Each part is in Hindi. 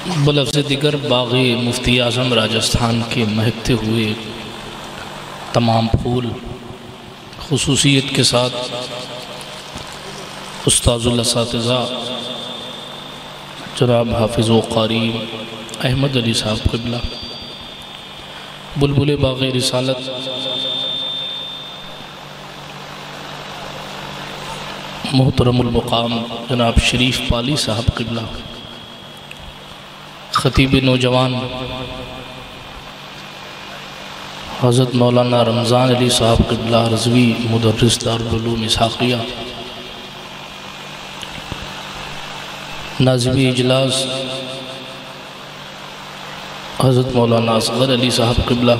बलफ़्ज़ दिगर बाग़ मुफ्ती आज़म राजस्थान के महकते हुए तमाम फूल खुसूसियत के साथ उस्ताज़ुल असातिज़ा जनाब हाफिज़ व क़ारी अहमद अली साहब क़िबला, बुलबुल बाग़ रिसालत मोहतरमुल मुक़ाम जनाब शरीफ पाली साहब क़िबला, ख़तीब नौजवान हज़रत मौलाना रमज़ान अली साहब क़िबला रज़वी मुदर्रिस दारुल उलूम इसहाक़िया, नाज़िम इजलास हज़रत मौलाना असग़र अली साहब क़िबला,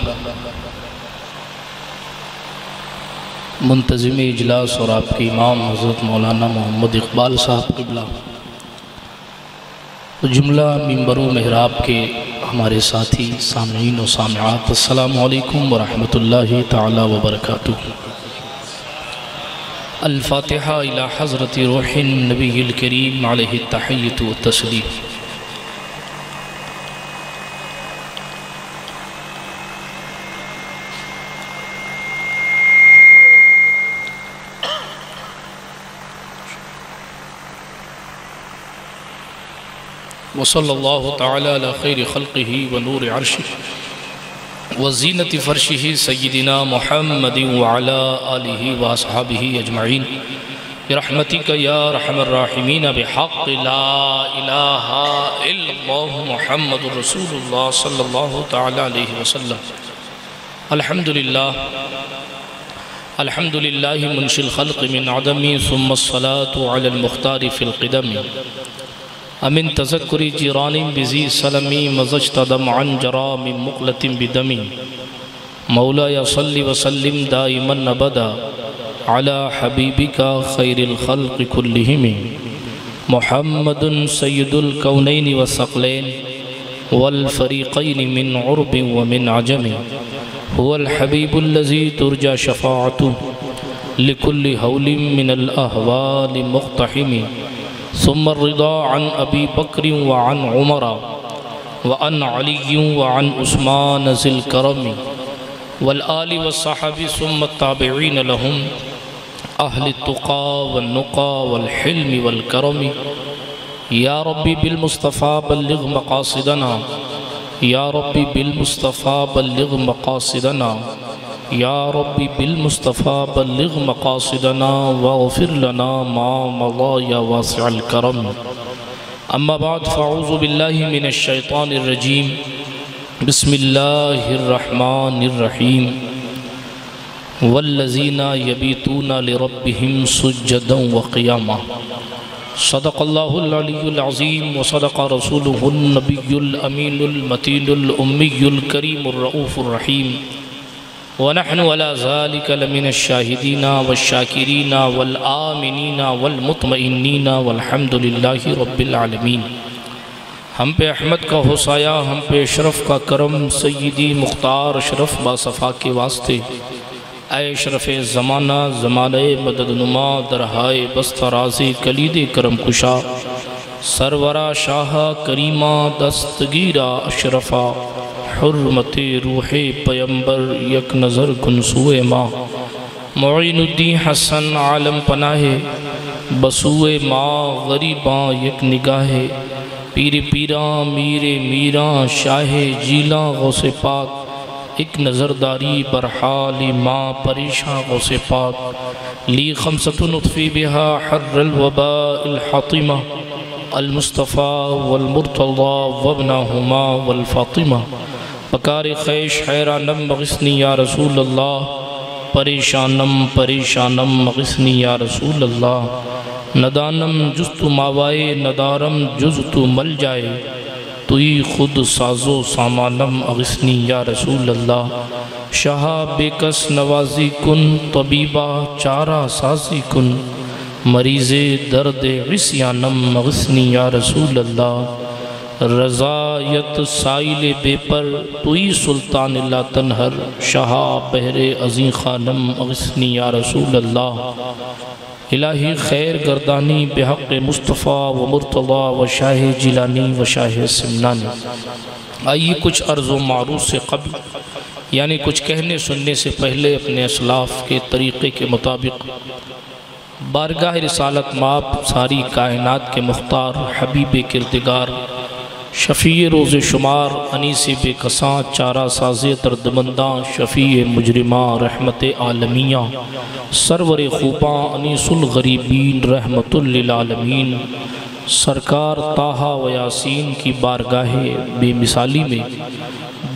मुंतज़िम इजलास और आपके इमाम हज़रत मौलाना मोहम्मद इक़बाल साहब क़िबला, जुमला मिंबर व मेहराब के हमारे साथी सामईन व सामिआत, अस्सलामु अलैकुम व रहमतुल्लाहि तआला व बरकातुहू। अल-फ़ातिहा इला हज़रत रूहिन नबिय्यिल करीम अलैहि तहिय्यतु व तस्लीम। वसल्लल्लाहु तआला अला खैरि खल्क़िही व नूरि अर्शिही व ज़ीनति फ़र्शिही सय्यिदिना मुहम्मदिन व अला आलिही व अस्हाबिही अजमईन बिरहमतिका या अरहमर राहिमीन बिहक़्क़ि ला इलाहा इल्लल्लाह मुहम्मदुर रसूलुल्लाह सल्लल्लाहु तआला अलैहि वसल्लम। अल्हम्दुलिल्लाहि मुनशिल ख़ल्क़ि मिन अदमी सुम्मा अस्सलातु अलल मुख़्तारि फ़िल क़िदमी अमिन तज़क्कुरि जिरानिम बिज़ी सलमी मज़ज्तदम अन जरामिम मुक़लतिम बिदमी मौला या सल्लि व सल्लिम दाइमन अबदा अला हबीबिका खैरिल ख़ल्क़ि कुल्लिहिम मुहम्मदुन सय्यिदुल कौनैनि व सक़लैन वल फ़रीक़ैनि मिन उर्बिन व मिन अजम हुवल हबीबुल्लज़ी तुरजा शफ़ाअतुहु लिकुल्लि हौलिम मिनल अहवालि मुक़्तहिम सुम्मा रिदा अन अबी बकर व अन उमर व अन अली व अन उस्मान ज़िल करम वल आलि व सहाबी सुम्मा ताबिईन लहुम अहल तुक़ा व नुक़ा वल हिल्म वल करम। या रब्बी बिल मुस्तफ़ा बल्लिग़ मक़ासिदना, या रब्बी बिल मुस्तफ़ा बल्लिग़ मक़ासिदना, या रब्बी बिल मुस्तफ़ा बल्लिग़ मक़ासिदना वग़फ़िर लना मा मज़ा या वासिअल करम। अम्मा बाद फ़अऊज़ु बिल्लाहि मिनश शैतानिर रजीम। बिस्मिल्लाहिर रहमानिर रहीम। वल्लज़ीना यबीतूना लिरब्बिहिम सुज्जदन व क़ियामा। सदक़ल्लाहुल अलियुल अज़ीम व सदक़ रसूलुहुन नबियुल अमीनुल मतीनुल उम्मियुल करीमुर रऊफ़ुर रहीम। वनहनु अला ज़ालिका लमिनश शाहिदीना वश्शाकिरीना वल आमिनीना वल मुतमइन्नीना वल्हम्दुलिल्लाहि रब्बिल आलमीन। हम पे अहमद का होसाया, हम पे अशरफ का करम, सय्यदी मुख्तार अशरफ बासफ़ा के वास्ते ऐ अशरफ़ ज़माना ज़माने मददनुमा दरहाए बस्तराज़ी कलीद करम कुशा सरवरा शाह करीमा दस्तगीरा अशरफ़ा हुर्मते रूहे पैम्बर यक नज़र गुनसूए माँ मुईनुद्दीन हसन आलम पनाहे बसूए माँ गरीबाँ यक निगाहे पीर पीरा मीरे मीरा शाहे जीला गौसे पाक एक नज़रदारी बरहाली माँ परेशान गौसे पाक ली खमसतुन उतफ़ी बिहा हर्रल वबाइल हातिमा अल मुस्तफ़ा वल मुर्तज़ा वब्नहुमा वल फ़ातिमा पकार ख़ैश हैरानम मग़िस्नी या रसूल अल्लाह परेशानम परेशानम मग़िस्नी या रसूल अल्लाह नदानम जुस्तु मावाए नदारम जुस्तु मल जाए तुई खुद साजो सामानम अग़िस्नी या रसूल अल्लाह शाह बेकस नवाजी कुन तबीबा चारा साजी कुन मरीज़े दर्द इस्यानम मग़िस्नी या रसूल अल्लाह रज़ायत साइल बेपर तुई सुल्तान ला तनहर शाह बहरे अज़ीं ख़ानम अग़िस्नी या रसूल अल्लाह इलाही खैर गर्दानी बेहक़ मुस्तफ़ा व मुर्तज़ा व शाह जिलानी व शाह सिमनानी। आइए कुछ अर्ज़ व मारूफ़ से क़ब्ल यानी कुछ कहने सुनने से पहले अपने असलाफ़ के तरीक़े के मुताबिक बारगाह रिसालत माप सारी कायनात के मुख्तार हबीब किरदिगार शफ़ी रोज़ शुमार अनीस बेकसां चारा साज़े दर्दमंदा शफ़ी मुजरिमा रहमत आलमिया सरवर खूबा अनीसुल गरीबीन रहमतुल लिल आलमीन सरकार ताहा व यासीन की बारगाह बेमिसाली में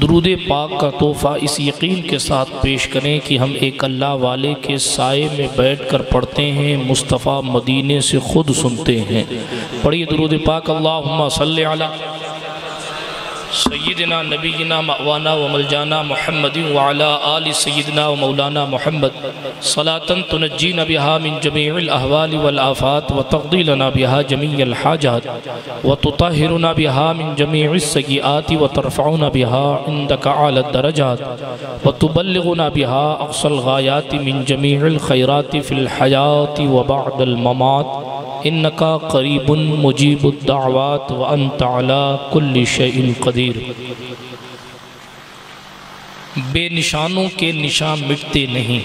दुरूद पाक का तोहफ़ा इस यकीन के साथ पेश करें कि हम एक अल्लाह वाले के साए में बैठ कर पढ़ते हैं, मुस्तफ़ा मदीने से ख़ुद सुनते हैं। पढ़िए दुरूद पाक। अल्लाहुम्मा सल्लि अला सय्यिदना नबीना मवाना व मलजाना मुहम्मदिन व अला आलि सय्यिदना व मौलाना मुहम्मद सलातन तुनज्जीना बिहा मिन जमीइल अहवाल वल आफात व तक़दी लना बिहा जमीअल हाजात व तुताहिरुना बिहा मिन जमीइस सय्यिआत व तरफ़उना बिहा इंदका आला दरजात व तुबल्लिगुना बिहा अक़सल गायात मिन जमीइल खैरात फ़िल हयात व बअदल ममात इन्नका क़रीबुन मुजीबुद दाअवात व अंत अला कुल्लि शैइन क़दीर। बेनिशानों के निशान मिटते नहीं,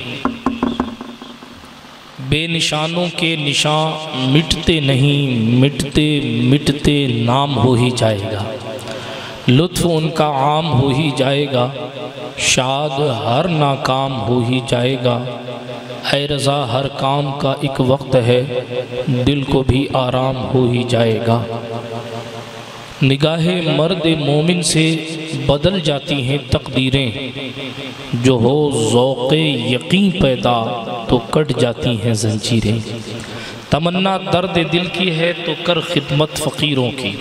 बेनिशानों के निशान मिटते नहीं, मिटते मिटते नाम हो ही जाएगा, लुत्फ़ उनका आम हो ही जाएगा, शाद हर नाकाम हो ही जाएगा। ऐ रज़ा हर काम का एक वक्त है, दिल को भी आराम हो ही जाएगा। निगाहे मर्द मोमिन से बदल जाती हैं तकदीरें, जो हो ज़ौक़े यकीन पैदा तो कट जाती हैं ज़ंजीरें। तमन्ना दर्द दिल की है तो कर खिदमत फ़कीरों की,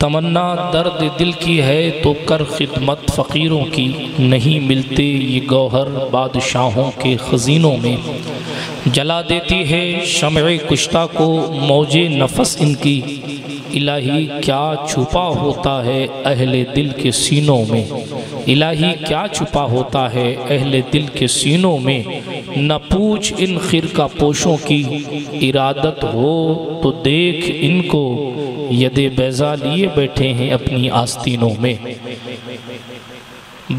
तमन्ना दर्द दिल की है तो कर खिदमत फ़कीरों की। नहीं मिलते ये गौहर बादशाहों के ख़ज़ीनों में, जला देती है शम्अ कुश्ता को मौजे नफ़स इनकी। इलाही क्या छुपा होता है अहले दिल के सीनों में, इलाही क्या छुपा होता है अहले दिल के सीनों में। न पूछ इन खिरका पोशों की, इरादत हो तो देख इनको, यदे बैज़ा लिए बैठे हैं अपनी आस्तीनों में।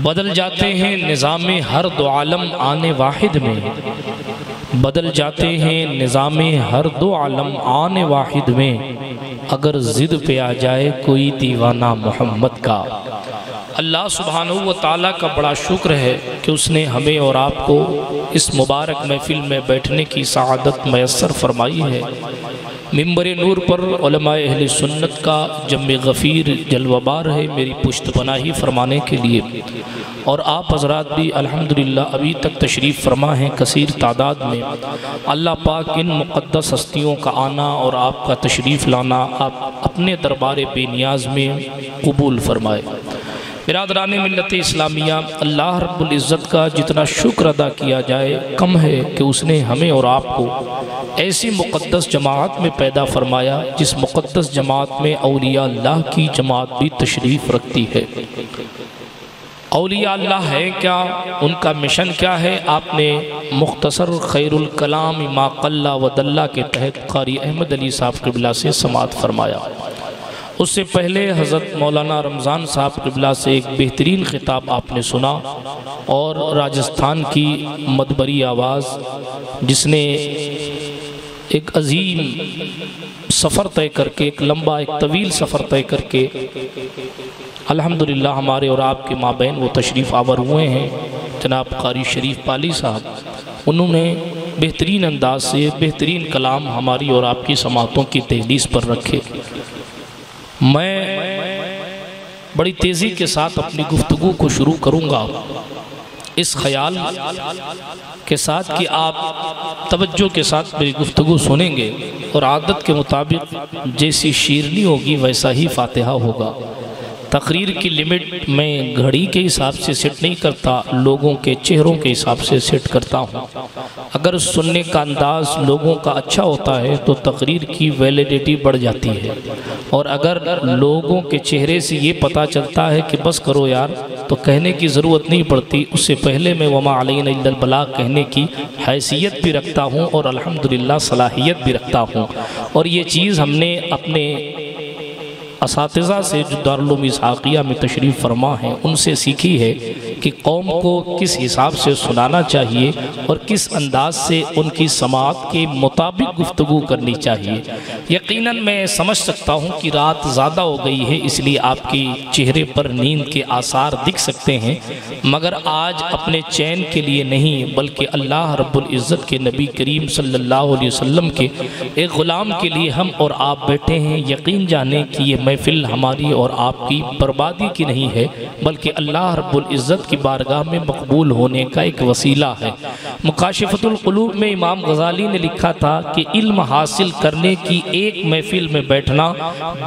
बदल जाते हैं निज़ामे हर दो आलम आने वाहिद में, बदल जाते हैं निज़ामे हर दो आलम आने वाहिद में। अगर ज़िद पे आ जाए कोई दीवाना मोहम्मद का। अल्लाह सुब्हानहू व तआला का बड़ा शुक्र है कि उसने हमें और आपको इस मुबारक महफिल में बैठने की सआदत मैसर फरमाई है। मिंबर नूर पर उलमाए अहले सुन्नत का जम्मे गफ़ीर जलवाबार है मेरी पुश्त पनाही फरमाने के लिए। और आप हज़रात भी अल्हम्दुलिल्लाह अभी तक तशरीफ़ फरमा हैं कसीर तादाद में। अल्लाह पाक इन मुक़द्दस हस्तियों का आना और आपका तशरीफ़ लाना आप अपने दरबार बेनियाज में कबूल फरमाए। बिरादरान मिल्लत इस्लामिया, अल्लाह रब्बुल इज़्ज़त का जितना शुक्र अदा किया जाए कम है कि उसने हमें और आपको ऐसी मुक़द्दस जमात में पैदा फरमाया जिस मुक़द्दस जमात में औलिया अल्लाह की जमात भी तशरीफ़ रखती है। औलिया अल्लाह है क्या, उनका मिशन क्या है, आपने मुख्तसर खैरुल कलाम मा क़ल्ला व दल्ला के तहत क़ारी अहमद अली साहब क़िबला से समाअत फरमाया। उससे पहले हज़रत मौलाना रमज़ान साहब क़िबला से एक बेहतरीन ख़िताब आपने सुना और राजस्थान की मदबरी आवाज़ जिसने एक अजीम सफ़र तय करके, एक लंबा एक तवील सफ़र तय करके अल्हम्दुलिल्लाह हमारे और आपके माबैन वो तशरीफ़ आवर हुए हैं। जनाब क़ारी शरीफ पाली साहब, उन्होंने बेहतरीन अंदाज से बेहतरीन कलाम हमारी और आपकी समातों की तहलीस पर रखे। मैं बड़ी तेज़ी के साथ अपनी गुफ्तगू को शुरू करूँगा इस ख्याल के साथ कि आप तवज्जो के साथ मेरी गुफ्तगू सुनेंगे और आदत के मुताबिक जैसी शीरनी होगी वैसा ही फातिहा होगा। तकरीर की लिमिट मैं घड़ी के हिसाब से सेट नहीं करता, लोगों के चेहरों के हिसाब से सेट करता हूँ। अगर सुनने का अंदाज़ लोगों का अच्छा होता है तो तकरीर की वैलिडिटी बढ़ जाती है, और अगर लोगों के चेहरे से ये पता चलता है कि बस करो यार, तो कहने की ज़रूरत नहीं पड़ती। उससे पहले मैं वमा अलैना इल्लल बलाग कहने की हैसियत भी रखता हूँ और अल्हम्दुलिल्लाह सलाहियत भी रखता हूँ। और ये चीज़ हमने अपने असातिज़ा से जो दारुल उलूम इसहाक़िया में तशरीफ़ फरमा हैं उनसे सीखी है कि कौम को किस हिसाब से सुनाना चाहिए और किस अंदाज से उनकी समाअत के मुताबिक गुफ्तगू करनी चाहिए। यकीनन मैं समझ सकता हूँ कि रात ज़्यादा हो गई है, इसलिए आपके चेहरे पर नींद के आसार दिख सकते हैं, मगर आज अपने चैन के लिए नहीं बल्कि अल्लाह रब्बुल इज़्ज़त के नबी करीम सल्लल्लाहु अलैहि वसल्लम के एक ग़ुलाम के लिए हम और आप बैठे हैं। यकीन जाने कि ये महफिल हमारी और आपकी बर्बादी की नहीं है, बल्कि अल्लाह रब्बुल इज़्ज़त की बारगाह में मकबूल होने का एक वसीला है। मुकाशिफतुल क़ुलूब में इमाम गज़ाली ने लिखा था कि इल्म हासिल करने की एक महफिल में बैठना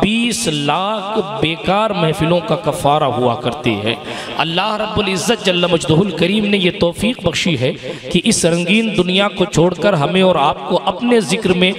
20 लाख बेकार महफिलों का कफ़ारा हुआ करती है। अल्लाह रब्बुल इज़्ज़त जल्ल मजदहुल करीम ने यह तौफीक बख्शी है कि इस रंगीन दुनिया को छोड़कर हमें और आपको अपने ज़िक्र में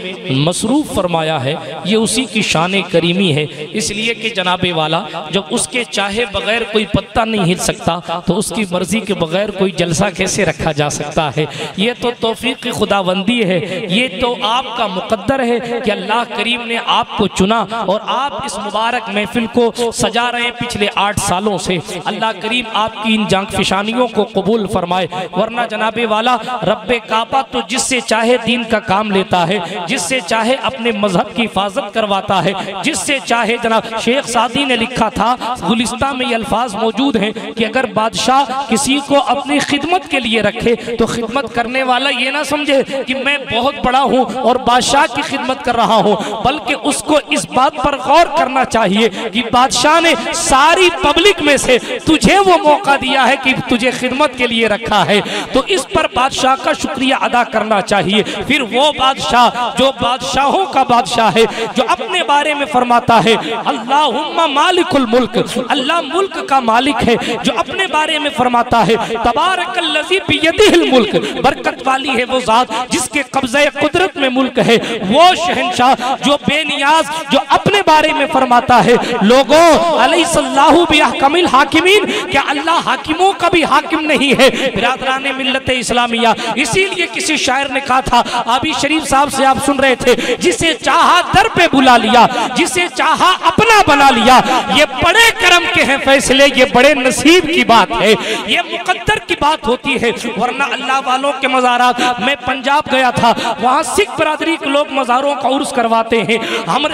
मसरूफ़ फरमाया है। ये उसी की शान करीमी है, इसलिए कि जनाबे वाला जब उसके चाहे बगैर कोई पत्ता नहीं हिल सकता तो उसकी मर्जी के बगैर कोई जलसा कैसे रखा जा सकता है। ये तो तौफीक की खुदाबंदी है, ये तो आपका मुकद्दर है कि अल्लाह करीम ने आपको चुना और आप इस मुबारक महफिल को सजा रहे हैं पिछले 8 सालों से। अल्लाह करीम आपकी इन जांकफिशानियों को कबूल फरमाए, वरना जनाबे वाला रब्बे काबा तो जिससे चाहे दीन का काम लेता है, जिससे चाहे अपने मजहब की हिफाजत करवाता है, जिससे चाहे। जनाब शेख सादी ने लिखा था, गुलिस्तान में ये अल्फाज मौजूद हैं कि अगर बादशाह किसी को अपनी खिदमत के लिए रखे तो खिदमत करने वाला ये ना समझे कि मैं बहुत बड़ा हूँ और बादशाह की खिदमत कर रहा हूँ, बल्कि उसको इस बात पर गौर करना चाहिए कि बादशाह ने सारी पब्लिक में से तुझे वो मौका दिया है कि तुझे खिदमत के लिए रखा है, तो इस पर बादशाह का शुक्रिया अदा करना चाहिए। फिर वो बादशाह जो बादशाहों का बादशाह है, जो अपने बारे में फरमाता है अल्लाहुम्मा मालिकुल मुल्क, अल्लाह मुल्क का मालिक है, जो अपने बारे में फरमाता है तबारकल्लज़ी बियदिहिल मुल्क, बरकत वाली है वो जात जिसके कब्ज़े कुदरत में मुल्क है। वो शहंशाह जो बेनियाज, जो अपने बारे में फरमाता है लोगों अलैहिस्सलाहु बिअहकमिल हाकिमीन, क्या अल्लाह हाकिमों का भी हाकिम नहीं है? बिरादरान मिल्लत इस्लामिया, इसीलिए किसी शायर ने कहा था, आबी शरीफ साहब से आप सुन रहे थे, जिसे चाहा दर पे बुला लिया, जिसे चाहा अपना बना लिया। ये बड़े करम के हैं फैसले, ये बड़े नसीब की बात है, ये मुकद्दर की बात होती है। वरना अल्लाह वालों के मज़ारात, मैं पंजाब गया था, वहाँ सिख बरादरी के लोग मज़ारों का उर्स करवाते हैं। हम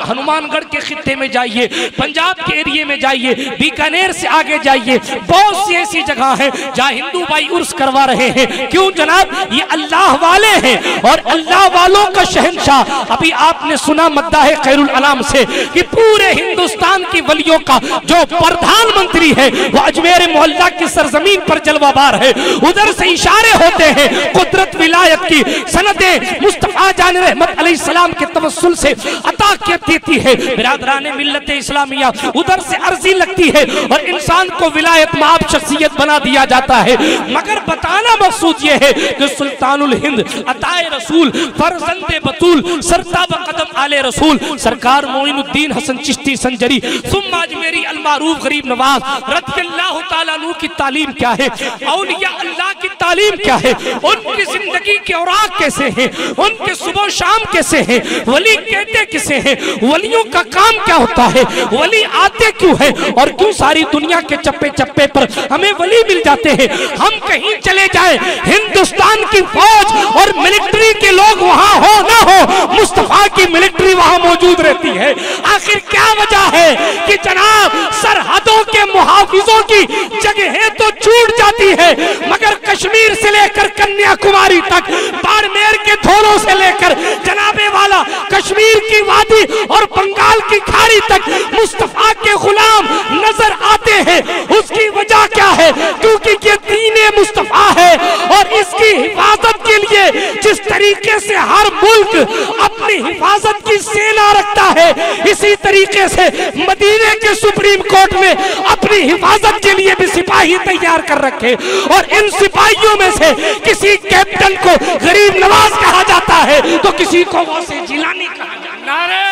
हनुमानगढ़ के खित्ते में जाइए, पंजाब के एरिए में जाइए, बीकानेर से आगे जाइए, बहुत सी ऐसी जगह है जहाँ हिंदू भाई उर्स करवा रहे हैं। क्यों जनाब? ये अल्लाह वाले हैं और अल्लाह वालों का शहंशाह। अभी आपने सुना मद्दाह खैरुल अनाम से कि पूरे हिंदुस्तान की वलियों का जो प्रधानमंत्री है वो अजमेर मोहल्ला की सरजमीन पर जलवाबार है। उधर से इशारे होते हैं कुदरत विलायत की सनदे मुस्तफा जान रहमत अलैहिस्सलाम के तवस्सुल से अता देती है। बिरादरान मिल्लत इस्लामिया, उधर से अर्जी लगती है और इंसान को विलायत माब शख्सियत बना दिया जाता है। मगर बताना मकसूद ये है कि सुल्तानुल हिंद अताए रसूल फरजंदे बतूल सरताब कदम आले रसूल सरकार मोइनुद्दीन हसन चिश्ती संजरी सुम्मा अजमेरी अलमारूफ गरीब नवाज रज़ियल्लाहु ताला अन्हु की तालीम क्या है, औलिया अल्लाह की तालीम क्या है, उनकी जिंदगी के औराक कैसे हैं, उनके सुबह शाम कैसे हैं, वली कहते किसे हैं, वलियों का काम क्या होता है, वली आते क्यों है और क्यों सारी दुनिया के चप्पे चप्पे पर हमें वली मिल जाते हैं। हम कहीं चले जाए, हिंदुस्तान की फौज और मिलिट्री के लोग वहां हो ना हो, मुस्तफा की मिलिट्री वहां मौजूद रहती है। आखिर क्या वजह है कि जनाब सरहदों के मुहाफिजों की जगह तो छूट जाती है, मगर कश्मीर से लेकर कन्याकुमारी तक, बाड़मेर के धोरों से लेकर जनाबे वाला कश्मीर की वादी और बंगाल की खाड़ी तक मुस्तफा के गुलाम नजर आते हैं। उसकी वजह क्या है? क्योंकि ये दीन मुस्तफा है और इसकी हिफाजत के लिए जिस तरीके से हर मुल्क अपनी हिफाजत की सेना रखता है, इसी तरीके से मदीने के सुप्रीम कोर्ट में अपनी हिफाजत के लिए भी सिपाही तैयार कर रखे, और इन सिपाहियों में से किसी कैप्टन को गरीब नवाज कहा जाता है तो किसी को गौसे जिलानी कहा जाता है। नारे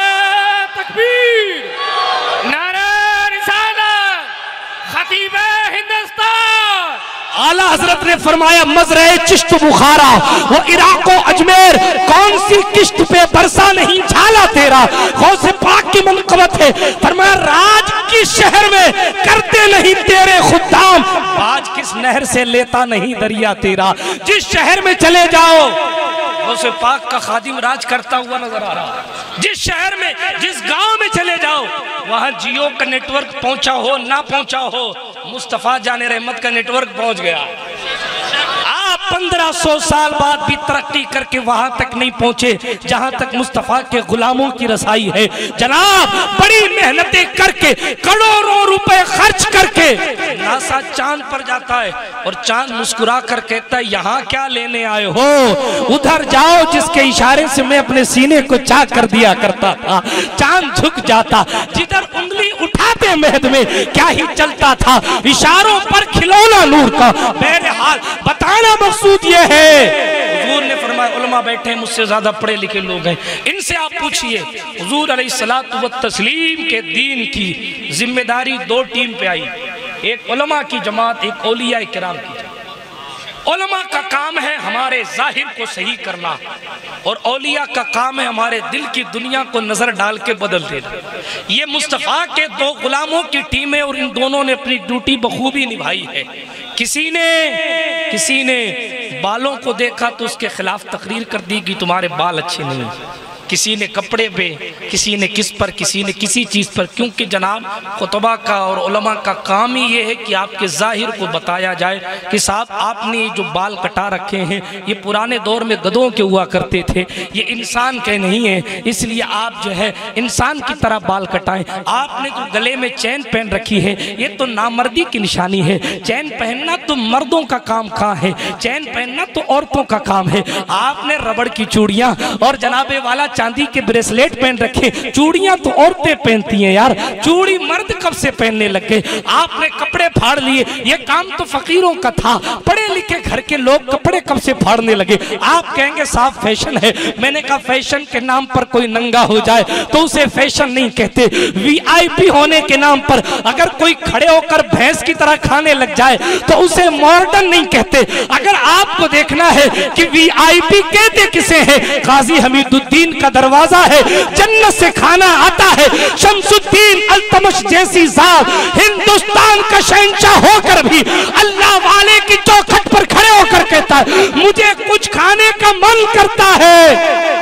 तकबीर, नारे रिसालत, खतीबे हिंदुस्तान। आला हजरत ने फरमाया मजरे चिश्त बुखारा वो इराक व अजमेर, कौन सी किश्त पे बरसा नहीं झाला तेरा, गौसे पाक की मनकबत है। फरमाया राज किस शहर में करते नहीं तेरे खुदाम, बाज किस नहर से लेता नहीं दरिया तेरा। जिस शहर में चले जाओ गौसे पाक का खादिम राज करता हुआ नजर आ रहा है। जिस शहर में, जिस गांव में चले जाओ वहां जियो का नेटवर्क पहुंचा हो ना पहुंचा हो, मुस्तफा जाने रहमत का नेटवर्क पहुंच गया। आप 1500 साल बाद भी तरक्की करके वहां तक नहीं पहुंचे जहां तक मुस्तफा के गुलामों की रसाई है। जनाब बड़ी मेहनतें करके करोड़ों रुपए खर्च करके नासा चांद पर जाता है और चांद मुस्कुरा कर कहता है यहाँ क्या लेने आए हो, उधर जाओ जिसके इशारे से मैं अपने सीने को चाक कर दिया करता था। चांद झुक जाता, जिधर उंगली उठाते महद में क्या ही चलता था, इशारों पर खिलौना नूर का। बहरहाल बताना मकसूद ये है, हुजूर ने फरमाया उलमा बैठे मुझसे ज्यादा पढ़े लिखे लोग हैं, इनसे आप पूछिए। हुजूर अलैहिस्सलातु व तस्लीम के दीन की जिम्मेदारी दो टीम पे आई, एक उलमा की जमात, एक औलिया किराम की जमात। उलमा का काम है हमारे जाहिर को सही करना, और औलिया का काम है हमारे दिल की दुनिया को नजर डाल के बदल देना। ये मुस्तफा के दो गुलामों की टीम है और इन दोनों ने अपनी ड्यूटी बखूबी निभाई है। किसी ने बालों को देखा तो उसके खिलाफ तकरीर कर दी कि तुम्हारे बाल अच्छे नहीं, किसी ने कपड़े पे, किसी ने किस पर, किसी ने किसी चीज़ पर, क्योंकि जनाब खुतबा का और उलमा का काम ही ये है कि आपके जाहिर को बताया जाए कि साहब आपने जो बाल कटा रखे हैं ये पुराने दौर में गधों के हुआ करते थे, ये इंसान के नहीं है, इसलिए आप जो है इंसान की तरह बाल कटाएं। आपने जो गले में चैन पहन रखी है ये तो नामर्दी की निशानी है, चैन पहनना तो मर्दों का काम कहाँ है, चैन पहनना तो औरतों का काम है। आपने रबड़ की चूड़ियाँ और जनाबे वाला चांदी के ब्रेसलेट पहन रखे, चूड़ियां तो औरतें पहनती हैं यार, चूड़ी मर्द कब से पहनने लगे। आपने कपड़े फाड़ लिए, ये काम तो फकीरों का था, पढ़े लिखे घर के लोग कपड़े कब से फाड़ने लगे। आप कहेंगे साफ फैशन है, मैंने कहा फैशन के नाम पर कोई नंगा हो जाए तो उसे फैशन नहीं कहते। वीआईपी होने के नाम पर अगर कोई खड़े होकर भैंस की तरह खाने लग जाए तो उसे मॉडर्न नहीं कहते। अगर आपको देखना है कि वीआईपी कहते किसे हैं, गाजी हमीदुद्दीन का दरवाजा है, जन्नत से खाना आता है, शमसुद्दीन अल्तमश जैसी जात हिंदुस्तान का शहंशाह होकर भी अल्लाह वाले की चौखट पर खड़े होकर कहता है मुझे कुछ खाने का मन करता है।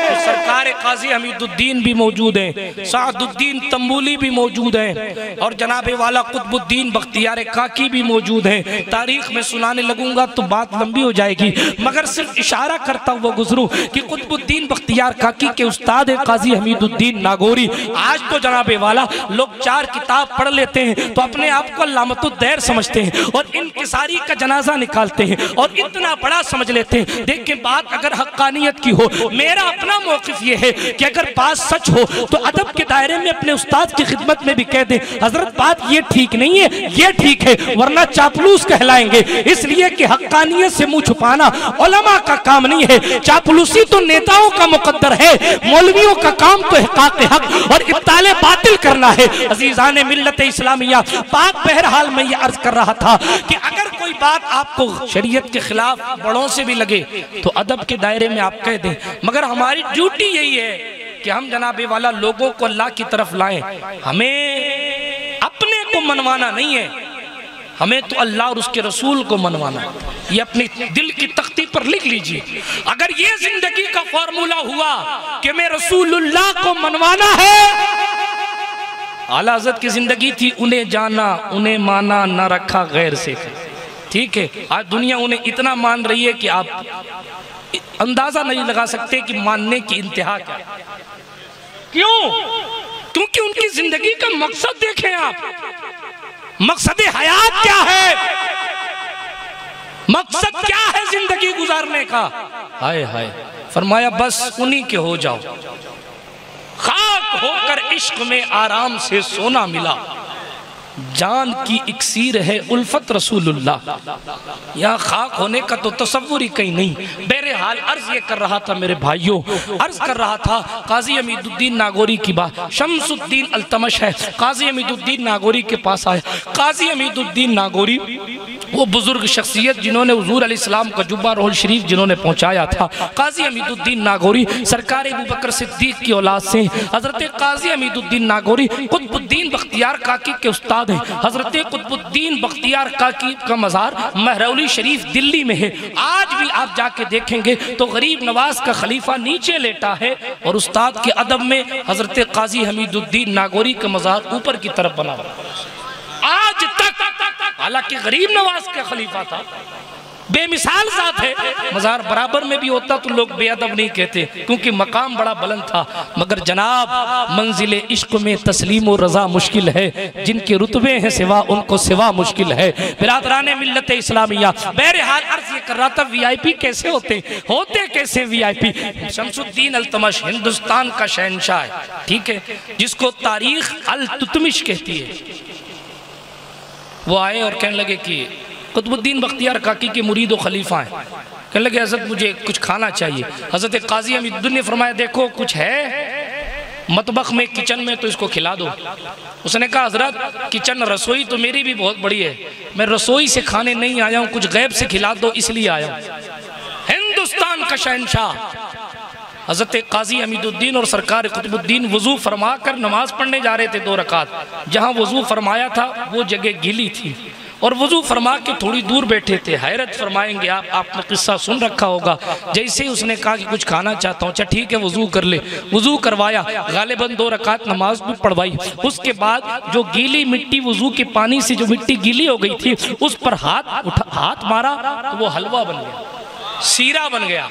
तो सरकार काजी हमीदुद्दीन भी मौजूद हैं, सादुद्दीन तंबूली भी मौजूद हैं, और जनाबे वाला कुतुबुद्दीन बख्तियार काकी भी मौजूद हैं। तारीख में सुनाने लगूंगा तो बात लंबी हो जाएगी, मगर सिर्फ इशारा करता हुआ गुजरूं कि कुतुबुद्दीन बख्तियार काकी के उस्ताद काजी हमीदुद्दीन नागौरी, आज तो जनाबे वाला लोग 4 किताब पढ़ लेते हैं तो अपने आप को अल्लामतुद्दैर समझते हैं और इनकिसारी का जनाजा निकालते हैं और इतना बड़ा समझ लेते हैं। देखें बात अगर हक्कानियत की हो, मेरा अपना मौक़िफ़ ये है कि अगर बात सच हो तो अदब के दायरे में अपने उस्ताद की खिदमत में भी कह दें हजरत बात ये ठीक नहीं है, ये ठीक है, वरना चापलूस कहलाएंगे। इसलिए कि हक्कानियत से मुंह छुपाना उलमा का काम नहीं है, चापलूसी तो नेताओं का मुकद्दर है, मौलवियों का काम तो हिक़ाक़ हक और इब्ताले बातिल करना है। अजीज़ाने मिल्लत इस्लामिया, बात बहरहाल मैं ये अर्ज कर रहा था कि अगर कोई बात आपको शरीयत के खिलाफ बड़ों से भी लगे तो अदब के दायरे में आप कह दें, मगर हमारी ड्यूटी यही है कि हम जनाबे वाला लोगों को अल्लाह की तरफ लाएं। हमें अपने को मनवाना नहीं है, हमें तो अल्लाह और उसके रसूल को मनवाना। ये अपनी दिल की तख्ती पर लिख लीजिए, अगर ये जिंदगी का फॉर्मूला हुआ कि मैं रसूलुल्लाह को मनवाना है। आला हज़रत की जिंदगी थी, उन्हें जाना उन्हें माना, ना रखा गैर से। ठीक है, आज दुनिया उन्हें इतना मान रही है कि आप अंदाजा नहीं लगा सकते कि मानने की इंतहा क्या। क्यों? क्योंकि उनकी जिंदगी का मकसद देखें आप, मकसद हयात क्या है। मकसद क्या है जिंदगी गुजारने का? हाय हाय, फरमाया बस उन्हीं के हो जाओ। खाक होकर इश्क में आराम से सोना मिला, जान की इक्सीर है उल्फत रसूलुल्लाह। यहाँ खाक होने का तो तसव्वुर ही कहीं नहीं। बहरहाल अर्ज ये कर रहा था मेरे भाइयों, अर्ज कर रहा था काजी अमीदुद्दीन नागौरी की बात। शम्सुद्दीन अल्तमश है, काजी अमीदुद्दीन नागौरी के पास आया। काजी अमीदुद्दीन नागौरी वो बुजुर्ग शख्सियत जिन्होंने हुजूर अलैहिस्सलाम का जुब्बा रोहल शरीफ जिन्होंने पहुंचाया था। काजी अमीदुद्दीन नागौरी सरकार अबू बकर सिद्दीक की औलाद से। हजरत काजी अमीदुद्दीन नागौरी कुतुबुद्दीन बख्तियार काकी के उस्ताद हैं। हजरत कुतुबुद्दीन बख्तियार काकी का मज़ार महरौली शरीफ दिल्ली में है। आज भी आप जाके देखेंगे तो गरीब नवाज का खलीफा नीचे लेटा है और उस्ताद के अदब में हजरत काजी हमीदुद्दीन नागौरी का मज़ार ऊपर की तरफ बना हुआ आज तक। हालांकि गरीब नवाज का खलीफा था, बेमिसाल जात है, मज़ार बराबर में भी होता तो लोग बेअदब नहीं कहते, क्योंकि मकाम बड़ा बुलंद था। मगर जनाब मंजिले इश्क में तस्लीम और रजा मुश्किल है, जिनके रुतबे हैं सिवा उनको सिवा मुश्किल है। बिरादराने मिल्लत इस्लामिया, बहरहाल अर्ज ये कर रहा था VIP कैसे होते कैसे VIP? शम्सुद्दीन अल्तमश हिंदुस्तान का शहंशाह है, ठीक है, जिसको तारीख अल तुतमिश कहती है। वो आए और कहने लगे कि कुतुबुद्दीन बख्तियार काकी के मुरीद और खलीफा हैं। कहने लगे हज़रत मुझे कुछ खाना चाहिए। हज़रत काजी अमीदुद्दीन ने फरमाया देखो कुछ है मतबख में, किचन में, तो इसको खिला दो। उसने कहा हज़रत किचन रसोई तो मेरी भी बहुत बड़ी है, मैं रसोई से खाने नहीं आया हूँ, कुछ गैब से खिला दो इसलिए आया हूँ। हिंदुस्तान का शहंशाह हज़रत काजी हमीदुद्दीन और सरकार कुतुबुद्दीन वज़ू फरमा कर नमाज पढ़ने जा रहे थे 2 रकात। जहाँ वज़ू फरमाया था वो जगह गीली थी और वज़ू फरमा के थोड़ी दूर बैठे थे। हैरत फरमाएंगे आपने किस्सा सुन रखा होगा। जैसे ही उसने कहा कि कुछ खाना चाहता हूँ, अच्छा ठीक है वज़ू कर ले। वज़ू करवाया, गालिबन 2 रकात नमाज भी पढ़वाई। उसके बाद जो गीली मिट्टी वज़ू के पानी से जो मिट्टी गीली हो गई थी उस पर हाथ मारा तो वो हलवा बन गया, सीरा बन गया।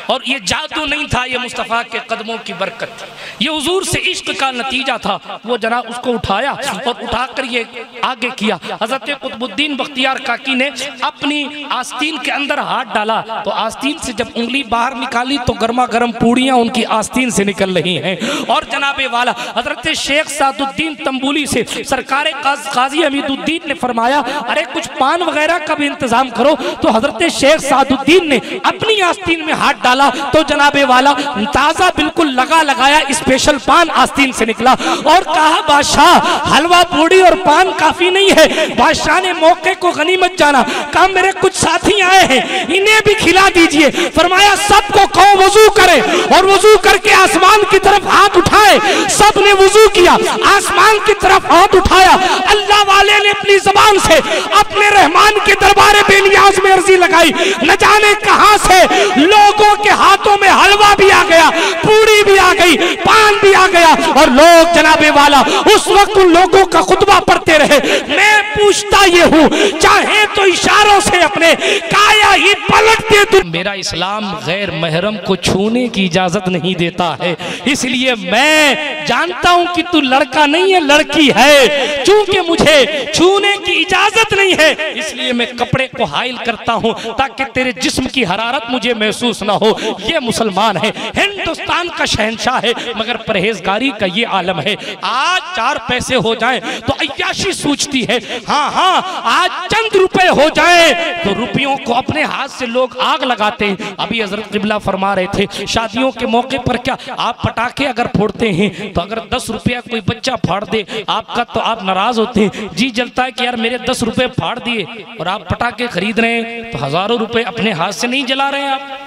और ये जादू नहीं था, ये मुस्तफ़ा के कदमों की बरकत थी, ये हुजूर से इश्क का नतीजा था। वो जनाब उसको उठाया और उठाकर ये आगे किया। हज़रत कुतुबुद्दीन बख्तियार काकी ने अपनी आस्तीन के अंदर हाथ डाला तो आस्तीन से जब उंगली बाहर निकाली तो गर्मा गर्म पूड़ियाँ उनकी आस्तीन से निकल रही हैं। और जनाबे वाला हज़रत शेख सादुद्दीन तंबूली से सरकार काजी हमीदुद्दीन ने फरमाया अरे कुछ पान वगैरह का भी इंतजाम करो। तो हज़रत शेख सादुद्दीन ने अपनी आस्तीन में हाथ डाला तो जनाबे वाला ताजा बिल्कुल लगा लगाया स्पेशल पान आस्तीन से निकला और कहा बादशाह हलवा पूड़ी और पान काफी नहीं है। बादशाह ने मौके को गनीमत जाना, कहा मेरे कुछ साथी आए हैं इन्हें भी खिला दीजिए। फरमाया सबको कहो वजू करे और वजू करके आसमान की तरफ हाथ उठाए। सब ने वजू किया, आसमान की तरफ हाथ उठाया। अल्लाह वाले ने अपनी जबान से अपने रहमान के दरबार बेनियाज में अर्जी लगाई। न जाने कहां से लोगों के हाथों में हलवा भी आ गया, पूड़ी भी आ गई, पान भी आ गया और लोग जनाबे वाला उस वक्त उन लोगों का खुतबा पढ़ते रहे। मैं पूछता ये हूँ चाहे तो इशारों से अपने काया ही पलट दे तू। मेरा इस्लाम गैर महरम को छूने की इजाजत नहीं देता है, इसलिए मैं जानता हूँ कि तू लड़का नहीं है लड़की है। चूंकि मुझे छूने की इजाजत नहीं है इसलिए मैं कपड़े को हाइल करता हूँ ताकि तेरे जिस्म की हरारत मुझे महसूस ना हो। ये मुसलमान है, हिंदुस्तान का शहंशाह है, मगर परहेजगारी का ये आलम है। आज 4 पैसे हो जाएं तो अय्याशी सूझती है, हाँ हाँ आज चंद रुपए हो जाएं तो रुपयों को अपने हाथ से लोग आग लगाते हैं। अभी हजरत क़िबला फरमा रहे थे शादियों के मौके पर क्या आप पटाखे अगर फोड़ते हैं तो अगर 10 रुपया कोई बच्चा फाड़ दे आपका तो आप नाराज होते हैं। जी जलता है कि यार मेरे 10 रुपए फाड़ दिए और आप पटाखे खरीद रहे हैं तो हजारों रुपए अपने हाथ से नहीं जला रहे हैं आप,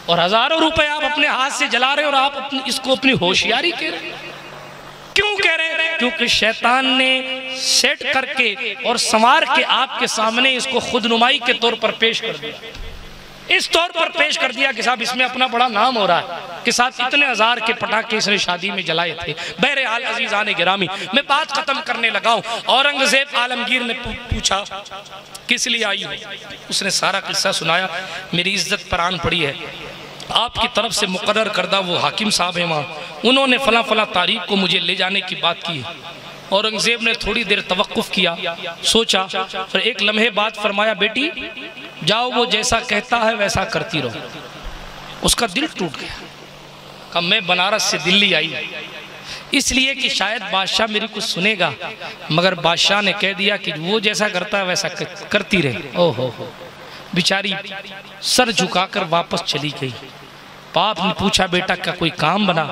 और हजारों रुपए आप अपने हाथ से जला रहे हैं और आप इसको अपनी होशियारी कह रहे हैं। क्यों कह रहे हैं? क्योंकि शैतान ने सेट करके और संवार के आपके सामने इसको खुदनुमाई के तौर पर पेश कर दिया, इस तौर पर पेश कर दिया कि साहब इसमें अपना बड़ा नाम हो रहा है कि साथ इतने हजार के पटाखे इसने शादी में जलाए थे। बहरहाल अजीजान गिरामी मैं बात खत्म करने लगा हूं। औरंगजेब आलमगीर ने पूछा किस लिए आई हो? उसने सारा किस्सा सुनाया। मेरी इज्जत पर आन पड़ी है, आपकी तरफ से मुकर्रर करदा वो हाकिम साहब हैं वहाँ, उन्होंने फला फला तारीख को मुझे ले जाने की बात की है। औरंगजेब ने थोड़ी देर तवक्कुफ किया, सोचा, फिर एक लम्हे बाद फरमाया, बेटी जाओ, वो जैसा कहता है वैसा करती रहो। उसका दिल टूट गया। कहा मैं बनारस से दिल्ली आई इसलिए कि शायद बादशाह मेरी कुछ सुनेगा, मगर बादशाह ने कह दिया कि वो जैसा करता है वैसा करती रहे। ओहो हो, बेचारी सर झुकाकर वापस चली गई। बाप ने पूछा, बेटा क्या कोई काम बना?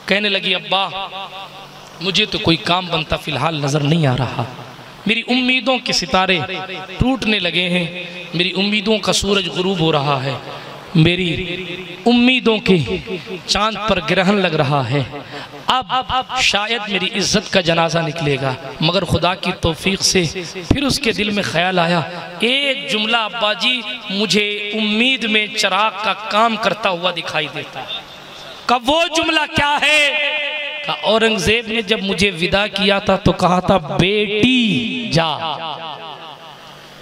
कहने लगी, अब्बा मुझे तो कोई काम बनता फिलहाल नजर नहीं आ रहा। मेरी उम्मीदों के सितारे टूटने लगे हैं, मेरी उम्मीदों का सूरज गुरूब हो रहा है, मेरी उम्मीदों के चांद पर ग्रहण लग रहा है। अब शायद मेरी इज्जत का जनाजा निकलेगा। मगर खुदा की तौफीक से फिर उसके दिल में ख्याल आया, एक जुमला अब्बा जी मुझे उम्मीद में चिराग का काम करता हुआ दिखाई देता है। कब वो जुमला क्या है? औरंगजेब ने जब मुझे विदा किया था तो कहा था बेटी जा।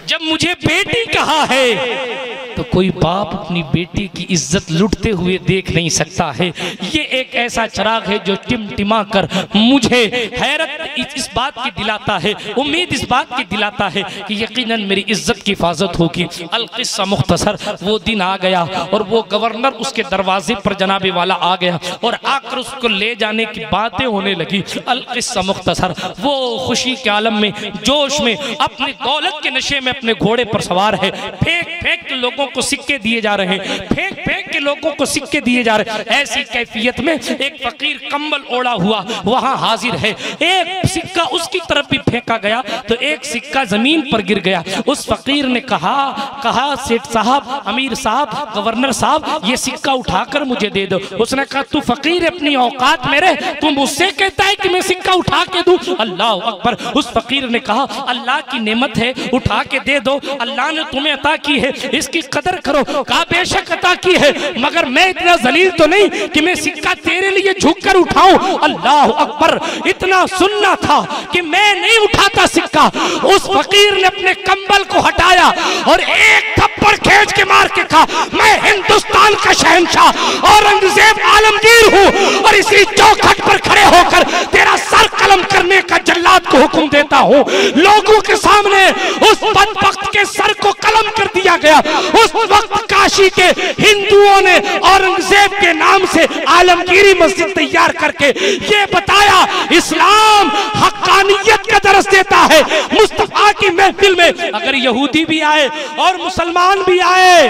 जब मुझे बेटी कहा है तो कोई बाप अपनी बेटी की इज्जत लुटते हुए देख नहीं सकता है। ये एक ऐसा चिराग है जो टिमटिमा कर मुझे हैरत इस बात की दिलाता है, उम्मीद इस बात की दिलाता है कि यकीनन मेरी इज्जत की हिफाजत होगी। अल-क़िस्सा मुख्तसर, वो दिन आ गया और वो गवर्नर उसके दरवाजे पर जनाबे वाला आ गया और आकर उसको ले जाने की बातें होने लगी। अल-क़िस्सा मुख्तसर, वो खुशी के आलम में, जोश में, अपनी दौलत के नशे में अपने घोड़े पर सवार है। फेंक फेंक के लोगों को सिक्के दिए जा रहे हैं, फेंक फेंक के लोगों को सिक्के दिए जा रहे हैं। ऐसी कैफियत में एक फकीर कंबल ओढ़ा हुआ वहां हाजिर है। एक सिक्का उसकी तरफ भी फेंका गया तो एक सिक्का जमीन पर गिर गया। उस फकीर ने कहा सेठ साहब, अमीर साहब, गवर्नर साहब, ये सिक्का उठाकर मुझे दे दो। उसने कहा तू फकीर अपनी औकात में रह, तू मुझसे कहता है कि मैं सिक्का उठा के दूं? अल्लाह अकबर। उस फकीर ने कहा अल्लाह की नेमत है, उठा के दे दो, अल्लाह ने तुम्हें अता की है, इसकी कदर करो। कहा बेशक अता की है, मगर मैं इतना जलील तो नहीं कि मैं सिक्का तेरे लिए झुककर उठाऊं। अल्लाह अकबर। इतना सुनना था कि मैं नहीं उठाता सिक्का। उस फकीर ने अपने कंबल को हटाया और एक थप्पड़ खींच के मार के कहा मैं हिंदुस्तान का शहंशाह औरंगजेब आलमगीर हूं और इसी चौखट पर खड़े होकर तेरा सर कलम करने का जल्लाद को हुक्म देता हूं। लोगों के सामने उस बदबख्त के सर को कलम कर दिया गया। उस वक्त काशी के हिंदुओं ने औरंगजेब के नाम से आलमगीरी मस्जिद तैयार करके ये बताया इस्लाम हक्कानियत का दरस देता है। मुस्तफा की महफिल में अगर यहूदी भी आए और मुसलमान भी आए,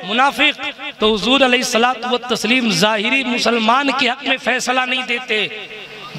मुनाफिक तो हुजूर अलैहिस्सलातु व तस्लीम ज़ाहिरी मुसलमान के हक में फैसला नहीं देते,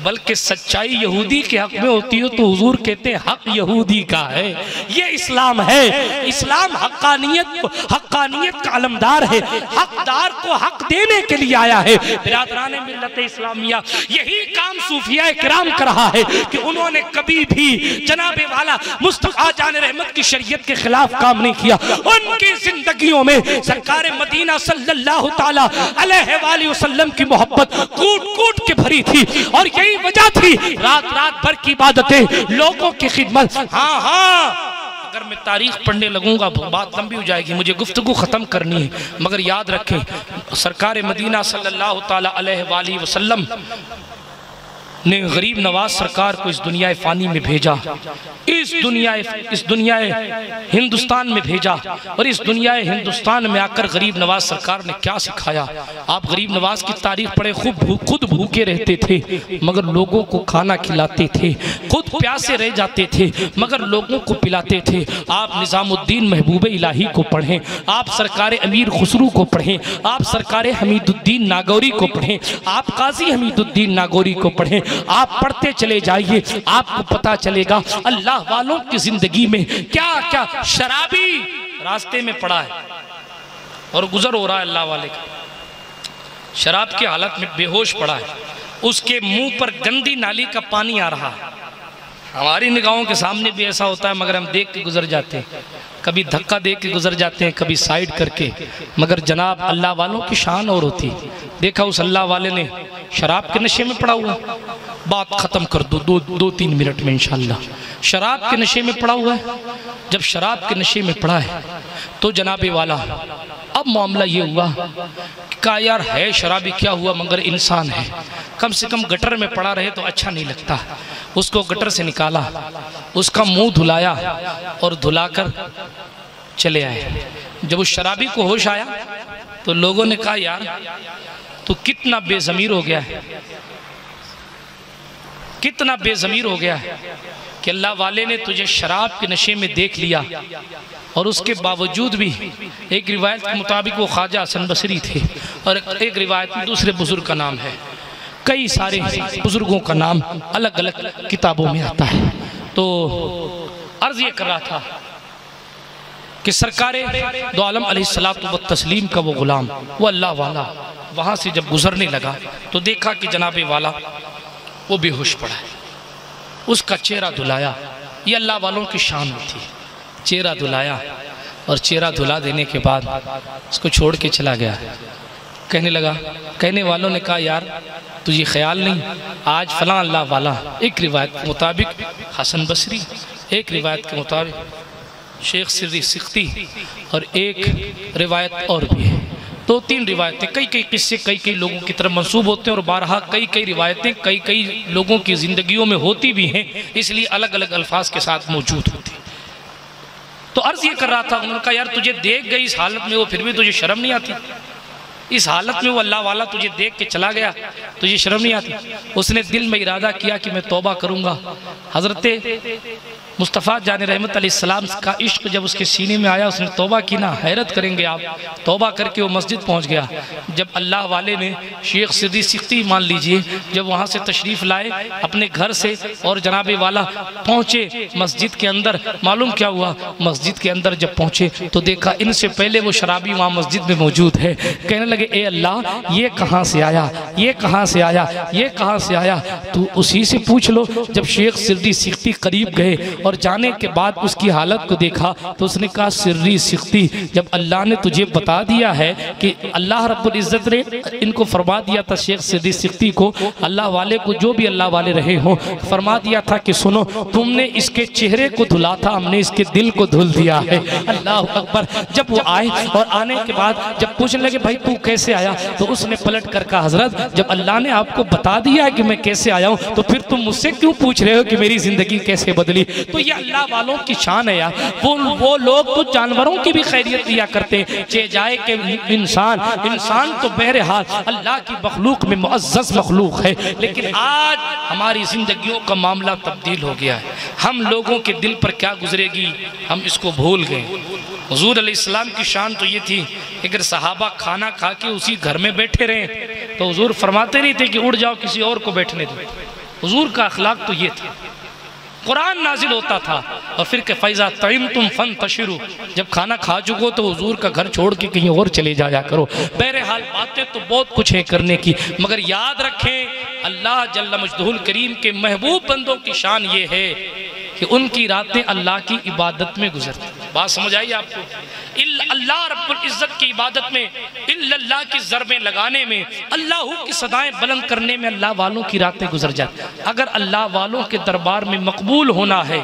बल्कि सच्चाई यहूदी के हक में होती हो तो हुजूर कहते हैं हक यहूदी का है। ये इस्लाम है। इस्लाम हक्कानियत का अलमदार है, हकदार को हक देने के लिए आया है। बिरादरान मिल्लत इस्लामिया, यही काम सूफिया किराम कर रहा है कि उन्होंने कभी भी जनाबे वाला मुस्तफा जान रहमत की शरीयत के खिलाफ काम नहीं किया। उनकी जिंदगियों में सरकार मदीना सल्लल्लाहु ताला अलैहि वसल्लम की मोहब्बत कूट कूट के भरी थी और यही वजह थी रात रात भर की इबादतें, लोगों की खिदमत। हाँ, अगर मैं तारीख पढ़ने लगूंगा बात लंबी हो जाएगी, मुझे गुफ्तगू खत्म करनी है। मगर याद रखें सरकार मदीना सल्लल्लाहु ताला अलैहि वसल्लम ने गरीब नवाज सरकार को इस दुनिया फानी में भेजा, इस दुनिया हिंदुस्तान में भेजा और इस दुनिया हिंदुस्तान में आकर गरीब नवाज सरकार ने क्या सिखाया। आप गरीब नवाज की तारीख पढ़े, खुद भूखे रहते थे मगर लोगों को खाना खिलाते थे, खुद प्यासे रह जाते थे मगर लोगों को पिलाते थे। आप निज़ामुद्दीन महबूब इलाही को पढ़ें, आप सरकार अमीर खुसरू को पढ़ें, आप सरकार हमीदुद्दीन नागौरी को पढ़ें, आप काजी हमीदुद्दीन नागौरी को पढ़ें। आप पढ़ते चले जाइए, आपको पता चलेगा अल्लाह वालों की जिंदगी में क्या क्या शराबी रास्ते में पड़ा है और गुजर हो रहा है। अल्लाह वाले का शराब की हालत में बेहोश पड़ा है, उसके मुंह पर गंदी नाली का पानी आ रहा है। हमारी निगाहों के सामने भी ऐसा होता है मगर हम देख के गुजर जाते हैं, कभी धक्का दे के गुजर जाते हैं, कभी साइड करके। मगर जनाब अल्लाह वालों की शान और होती। देखा उस अल्लाह वाले ने शराब के नशे में पड़ा हुआ, बात खत्म कर दो 3 मिनट में इंशाल्लाह। शराब के नशे में पड़ा हुआ है। जब शराब के नशे में पड़ा है तो जनाबे वाला अब मामला ये हुआ कि कहा यार है शराबी क्या हुआ मगर इंसान है, कम से कम गटर में पड़ा रहे तो अच्छा नहीं लगता। उसको गटर से निकाला, उसका मुंह धुलाया और धुलाकर चले आए। जब उस शराबी को होश आया तो लोगों ने कहा यार तू कितना बेज़मीर हो गया है, कितना बेज़मीर हो गया है कि अल्लाह वाले ने तुझे शराब के नशे में देख लिया और उसके बावजूद भी। एक रिवायत के मुताबिक वो ख्वाजा हसन बसरी थे और एक रिवायत में दूसरे बुजुर्ग का नाम है। कई सारे बुजुर्गों का नाम अलग अलग किताबों में आता है। तो अर्ज ये कर रहा था कि सरकारे दो आलम अलैहिस्सलातु व तस्लीम का वो गुलाम, वो अल्लाह वाला वहाँ से जब गुजरने लगा तो देखा कि जनाबे वाला वो बेहोश पड़ा है। उसका चेहरा धुलाया, ये अल्लाह वालों की शान होती है। चेहरा धुलाया और चेहरा धुला देने के बाद उसको छोड़ के चला गया। कहने लगा, कहने वालों ने कहा यार तुझे ख्याल नहीं आज फलां अल्लाह वाला, एक रिवायत के मुताबिक हसन बसरी, एक रिवायत के मुताबिक शेख सिर्री सिख्ती और एक रिवायत और भी है। दो तीन रिवायतें, कई कई किस्से कई कई लोगों की तरफ मंसूब होते हैं और बारहा कई कई रिवायतें कई कई लोगों की ज़िंदगियों में होती भी हैं, इसलिए अलग अलग अल्फाज के साथ मौजूद होती। तो अर्ज़ ये कर रहा था, उन्होंने कहा यार तुझे देख गई इस हालत में वो, फिर भी तुझे शर्म नहीं आती? इस हालत में वो अल्लाह वाला तुझे देख के चला गया, तुझे शर्म नहीं आती? उसने दिल में इरादा किया कि मैं तौबा करूँगा। हज़रत मुस्तफ़ा जान रहमत अलैहिस्सलाम का इश्क जब उसके सीने में आया, उसने तौबा की ना, हैरत करेंगे आप। तौबा करके वो मस्जिद पहुंच गया। जब अल्लाह वाले ने शेख सिद्दी सिख्ती मान लीजिए, जब वहाँ से तशरीफ़ लाए अपने घर से और जनाबे वाला पहुँचे मस्जिद के अंदर, मालूम क्या हुआ? मस्जिद के अंदर जब पहुँचे तो देखा इनसे पहले वो शराबी वहाँ मस्जिद में मौजूद है। कहने लगे ए अल्लाह ये कहाँ से आया, ये कहाँ से आया, ये कहाँ से आया? तो उसी से पूछ लो। जब शेख सिद्दी सिख्ती करीब गए और जाने के बाद उसकी हालत को देखा तो उसने कहा सिर्री सिख्ती, जब अल्लाह ने तुझे बता दिया है कि अल्लाह रब्बुल इज़्ज़त ने इनको फरमा दिया था, शेख सिर्री सिख्ती को, अल्लाह वाले को, जो भी अल्लाह वाले रहे हों, फरमा दिया था कि सुनो तुमने इसके चेहरे को धुला था, हमने इसके दिल को धुल दिया है। अल्लाह अकबर। जब वो आए और आने के बाद जब पूछने लगे भाई तू कैसे आया, तो उसने पलट कर कहा हजरत जब अल्लाह ने आपको बता दिया है कि मैं कैसे आया हूँ तो फिर तुम मुझसे क्यों पूछ रहे हो कि मेरी जिंदगी कैसे बदली? तो ये अल्लाह वालों की शान है यार। वो लोग तो जानवरों की भी खैरियत दिया करते हैं, चे जाए कि इंसान तो बहरहाल अल्लाह की मखलूक में मुअज़्ज़ज़ मखलूक है, लेकिन आज हमारी जिंदगियों का मामला तब्दील हो गया है। हम लोगों के दिल पर क्या गुजरेगी हम इसको भूल गए। हुजूर अलैहिस्सलाम की शान तो ये थी, अगर सहाबा खाना खा के उसी घर में बैठे रहे तो हुजूर फरमाते नहीं थे कि उड़ जाओ किसी और को बैठने दो। हुजूर का अखलाक तो ये था। कुरान नाजिल होता था और फिर के फैज़ा तइमतुम फंतशिरू, जब खाना खा चुको तो हुजूर का घर छोड़ के कहीं और चले जाया करो। बहरहाल बातें तो बहुत कुछ है करने की, मगर याद रखें अल्लाह जल्ल मजदूल करीम के महबूब बंदों की शान ये है कि उनकी रातें अल्लाह की इबादत में गुजरती। बात समझ आई आपको? अल्लाह रब्बुल इज़्ज़त की इबादत में, इल्लल्लाह की ज़रबें लगाने में, अल्लाह की सदाएं बुलंद करने में अल्लाह वालों की रातें गुजर जाती। अगर अल्लाह वालों के दरबार में मकबूल होना है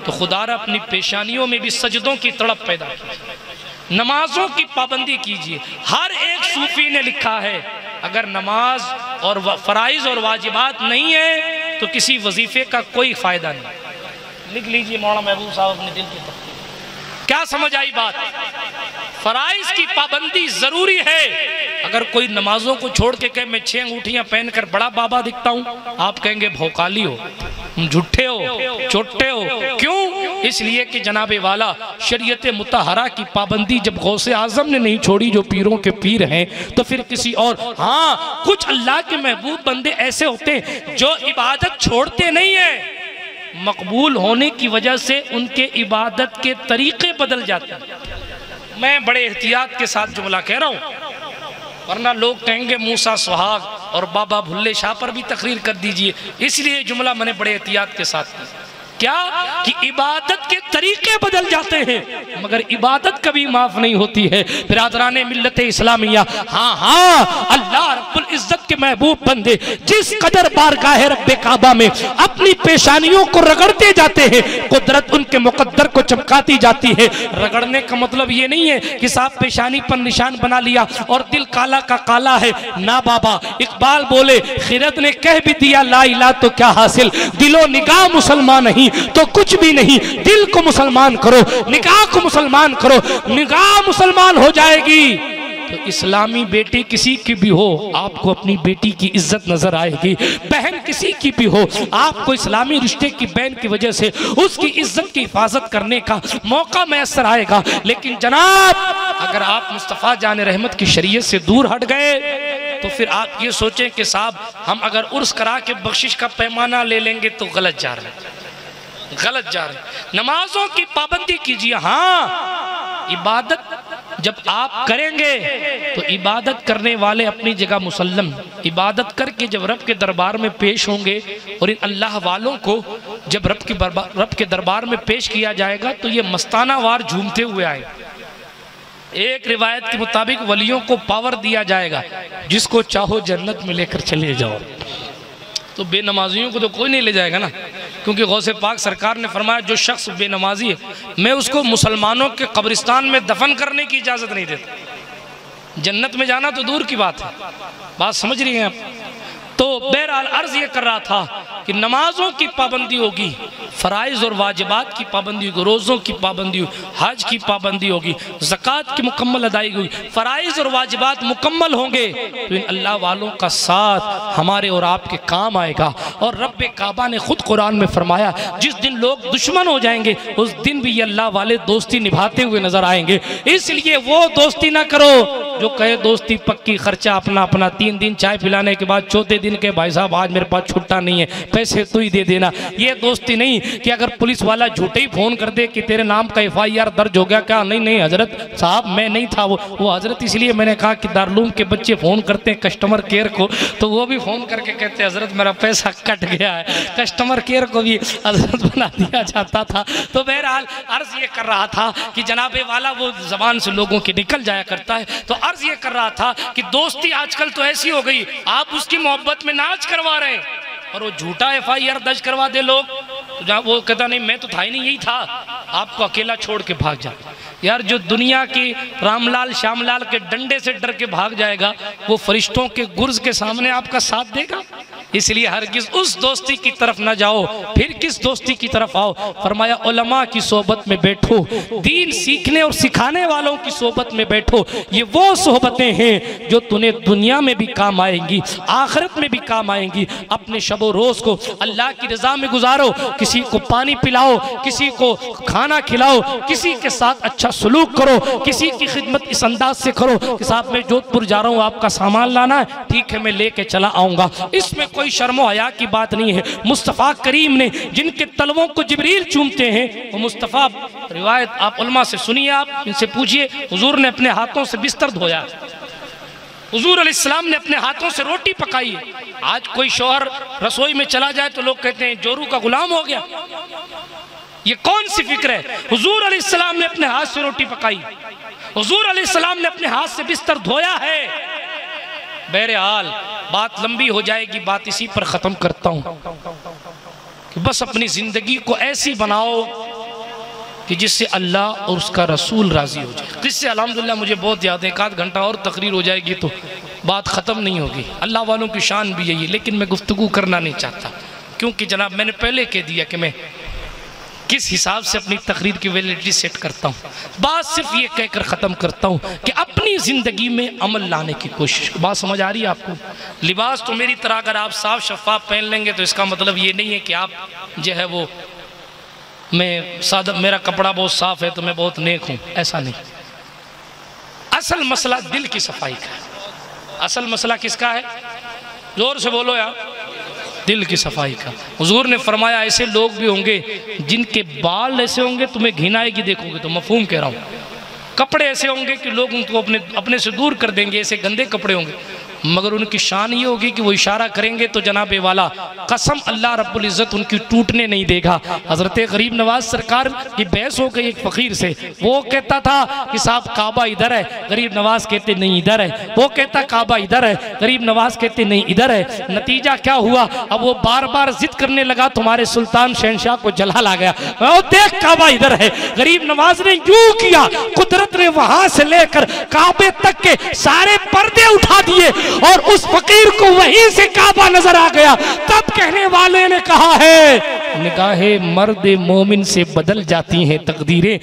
तो खुदारा अपनी पेशानियों में भी सजदों की तड़प पैदा कीजिए, नमाजों की पाबंदी कीजिए। हर एक सूफी ने लिखा है अगर नमाज और फ़राइज़ और वाजिबात नहीं है तो किसी वजीफे का कोई फ़ायदा नहीं। लिख लीजिए मौलाना महबूब साहब अपने दिल की तरफ। क्या समझ आई बात? फराइज की पाबंदी जरूरी है। अगर कोई नमाजों को छोड़ के कहे मैं 6 अंगूठियां पहनकर बड़ा बाबा दिखता हूं, आप कहेंगे भौकाली हो, झूठे हो, चोटे हो। क्यों? इसलिए कि जनाबे वाला शरीयत मुतहरा की पाबंदी जब गौसे आजम ने नहीं छोड़ी जो पीरों के पीर हैं, तो फिर किसी और। हाँ, कुछ अल्लाह के महबूब बंदे ऐसे होते हैं जो इबादत छोड़ते नहीं है, मकबूल होने की वजह से उनके इबादत के तरीके बदल जाते हैं। मैं बड़े एहतियात के साथ जुमला कह रहा हूँ, वरना लोग कहेंगे मूसा सुहाग और बाबा भुल्ले शाह पर भी तकरीर कर दीजिए, इसलिए जुमला मैंने बड़े एहतियात के साथ किया। क्या कि इबादत के तरीके बदल जाते हैं मगर इबादत कभी माफ नहीं होती है। बिरादराने मिल्लत इस्लामिया, हाँ हाँ, अल्लाह रब्बुल इज्जत के महबूब बंदे जिस कदर बारगाह रब्बे काबा में अपनी पेशानियों को रगड़ते जाते हैं, कुदरत उनके मुकद्दर को चमकाती जाती है। रगड़ने का मतलब ये नहीं है कि साहब पेशानी पर निशान बना लिया और दिल काला का काला है ना बाबा। इकबाल बोले खिरत ने कह भी दिया ला इला तो क्या हासिल, दिलो निगाह मुसलमान नहीं तो कुछ भी नहीं। दिल को मुसलमान करो, निगाह को मुसलमान करो, निगाह मुसलमान हो जाएगी तो इस्लामी बेटी किसी की भी हो आपको अपनी बेटी की इज्जत नजर आएगी। बहन किसी की भी हो आपको इस्लामी रिश्ते की बहन की वजह से उसकी इज्जत की हिफाजत करने का मौका मैसर आएगा। लेकिन जनाब अगर आप मुस्तफ़ा जान रहमत की शरीयत से दूर हट गए तो फिर आप ये सोचें कि साहब हम अगर उर्स करा के बख्शिश का पैमाना ले लेंगे तो गलत जा रहे हैं, गलत जा रहे। नमाजों की पाबंदी कीजिए। हाँ, इबादत जब आप करेंगे तो इबादत करने वाले अपनी जगह मुसल्लम, इबादत करके जब रब के दरबार में पेश होंगे और इन अल्लाह वालों को जब रब के दरबार में पेश किया जाएगा तो ये मस्ताना वार झूमते हुए आए। एक रिवायत के मुताबिक वलियों को पावर दिया जाएगा, जिसको चाहो जन्नत में लेकर चले जाओ। तो बेनमाजियों को तो कोई नहीं ले जाएगा ना, क्योंकि गौसे पाक सरकार ने फरमाया जो शख्स बेनमाजी है मैं उसको मुसलमानों के कब्रिस्तान में दफन करने की इजाज़त नहीं देता। जन्नत में जाना तो दूर की बात है, बात समझ रही हैं आप। तो बहरहाल अर्ज ये कर रहा था कि नमाजों की पाबंदी होगी, फ़राइज़ और वाजिबात की पाबंदी होगी, रोज़ों की पाबंदी होगी, हज की पाबंदी होगी, ज़कात की मुकम्मल अदायगी होगी। फ़राइज़ और वाजिबात मुकम्मल होंगे तो इन अल्लाह वालों का साथ हमारे और आपके काम आएगा। और रब्बे काबा ने खुद कुरान में फरमाया जिस दिन लोग दुश्मन हो जाएंगे उस दिन भी ये अल्लाह वाले दोस्ती निभाते हुए नजर आएंगे। इसलिए वो दोस्ती ना करो जो कहे दोस्ती पक्की, खर्चा अपना अपना, 3 दिन चाय पिलाने के बाद चौथे दिन के भाई साहब आज मेरे पास छुट्टा नहीं है, पैसे तू ही दे देना। ये दोस्ती नहीं कि अगर पुलिस वाला झूठे ही फोन कर दे कि तेरे नाम का FIR दर्ज हो गया क्या, नहीं नहीं हजरत साहब मैं नहीं था वो हजरत इसलिए मैंने कहा कि दारुलूम के बच्चे फोन करते हैं कस्टमर केयर को तो वो भी फोन करके कहते हैं हजरत मेरा पैसा कट गया है, कस्टमर केयर को भी हजरत बना दिया जाता था। तो बहरहाल अर्ज ये कर रहा था कि जनाबे वाला वो जबान से लोगों की निकल जाया करता है। तो अर्ज ये कर रहा था कि दोस्ती आजकल तो ऐसी हो गई आप उसकी मोहब्बत में नाच करवा रहे हैं और वो झूठा FIR दर्ज करवा दे लोग तो जहाँ वो कहता नहीं मैं तो था ही नहीं, यही था, आपको अकेला छोड़ के भाग जा। यार जो दुनिया की रामलाल श्यामलाल के डंडे से डर के भाग जाएगा वो फरिश्तों के गुर्ज के सामने आपका साथ देगा। इसलिए हरगिज़ उस दोस्ती की तरफ ना जाओ, फिर किस दोस्ती की तरफ आओ। फरमाया उलमा की सोबत में बैठो, दीन सीखने और सिखाने वालों की सोबत में बैठो। ये वो सोहबतें हैं जो तुम्हें दुनिया में भी काम आएंगी, आखिरत में भी काम आएंगी। अपने शबो रोज़ को अल्लाह की रज़ा में गुजारो, किसी को पानी पिलाओ, किसी को खाना खिलाओ, किसी के साथ अच्छा सलूक करो, किसी की खिदमत इस अंदाज से करो कि साहब मैं जोधपुर जा रहा हूँ आपका सामान लाना है, ठीक है मैं लेके चला आऊँगा। इसमें कोई शर्मो हया की बात नहीं है। मुस्तफ़ा करीम ने जिनके तलवों को जिब्रील चूमते हैं वो मुस्तफ़ा, रिवायत आप उलमा से सुनिए, आप इनसे पूछिए, हुजूर ने अपने हाथों से बिस्तर धोया, हुजूर अलैहिस्सलाम ने अपने हाथों से रोटी पकाई है। आज कोई शौहर रसोई में चला जाए तो लोग कहते हैं जोरू का गुलाम हो गया। ये कौन सी फिक्र है? हुजूर अलैहिस्सलाम ने अपने हाथ से रोटी पकाई, हुजूर अलैहिस्सलाम ने अपने हाथ से बिस्तर धोया है। बहरहाल बात लंबी हो जाएगी, बात इसी पर ख़त्म करता हूँ कि बस अपनी ज़िंदगी को ऐसी बनाओ कि जिससे अल्लाह और उसका रसूल राज़ी हो जाए। जिससे अल्हम्दुलिल्लाह मुझे बहुत याद है, 1 घंटा और तकरीर हो जाएगी तो बात ख़त्म नहीं होगी। अल्लाह वालों की शान भी यही है, लेकिन मैं गुफ्तगू करना नहीं चाहता क्योंकि जनाब मैंने पहले कह दिया कि मैं किस हिसाब से अपनी तकरीर की वैलिडिटी सेट करता हूँ। बात सिर्फ ये कहकर ख़त्म करता हूँ कि अपनी ज़िंदगी में अमल लाने की कोशिश। बात समझ आ रही है आपको? लिबास तो मेरी तरह अगर आप साफ शफाफ पहन लेंगे तो इसका मतलब ये नहीं है कि आप जो है वो मैं सादा, मेरा कपड़ा बहुत साफ है तो मैं बहुत नेक हूँ, ऐसा नहीं। असल मसला दिल की सफाई का है। असल मसला किसका है? जोर से बोलो यार, दिल की सफाई का। हुजूर ने फरमाया ऐसे लोग भी होंगे जिनके बाल ऐसे होंगे तुम्हें घिन आएगी देखोगे तो, मफहूम कह रहा हूँ। कपड़े ऐसे होंगे कि लोग उनको अपने से दूर कर देंगे, ऐसे गंदे कपड़े होंगे। मगर उनकी शान ये होगी कि वो इशारा करेंगे तो जनाबे वाला कसम अल्लाह रब्बुल इज़्ज़त उनकी टूटने नहीं देगा। हज़रत गरीब नवाज सरकार की बहस हो गई एक फ़कीर से, वो कहता था कि साहब काबा इधर है, गरीब नवाज कहते नहीं इधर है, वो कहता काबा इधर है, गरीब नवाज कहते नहीं इधर है। नतीजा क्या हुआ, अब वो बार बार जिद करने लगा, तुम्हारे सुल्तान शहनशाह को जलाल आ गया, देख काबा इधर है। गरीब नवाज ने यूं किया, कुदरत ने वहां से लेकर काबे तक के सारे पर्दे उठा दिए और उस फकीर को वहीं से काबा नजर आ गया। तब कहने वाले ने कहा है, निगाहे मर्द मोमिन से बदल जाती हैं तकदीरें।